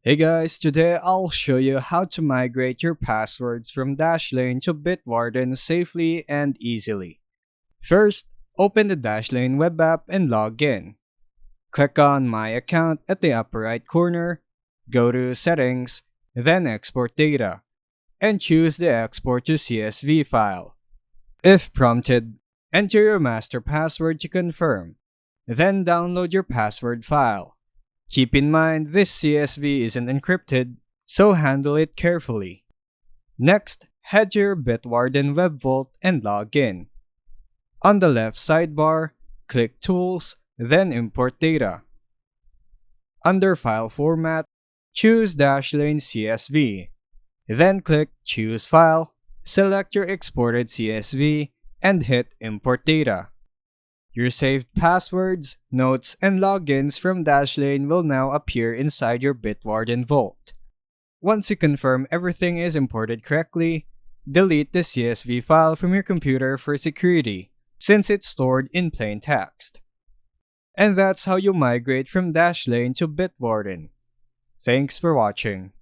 Hey guys, today I'll show you how to migrate your passwords from Dashlane to Bitwarden safely and easily. First, open the Dashlane web app and log in. Click on My Account at the upper right corner, go to Settings, then Export Data, and choose the Export to CSV file. If prompted, enter your master password to confirm, then download your password file. Keep in mind this CSV isn't encrypted, so handle it carefully. Next, head to your Bitwarden web vault and log in. On the left sidebar, click Tools, then Import Data. Under File Format, choose Dashlane CSV. Then click Choose File, select your exported CSV, and hit Import Data. Your saved passwords, notes, and logins from Dashlane will now appear inside your Bitwarden vault. Once you confirm everything is imported correctly, delete the CSV file from your computer for security, since it's stored in plain text. And that's how you migrate from Dashlane to Bitwarden. Thanks for watching.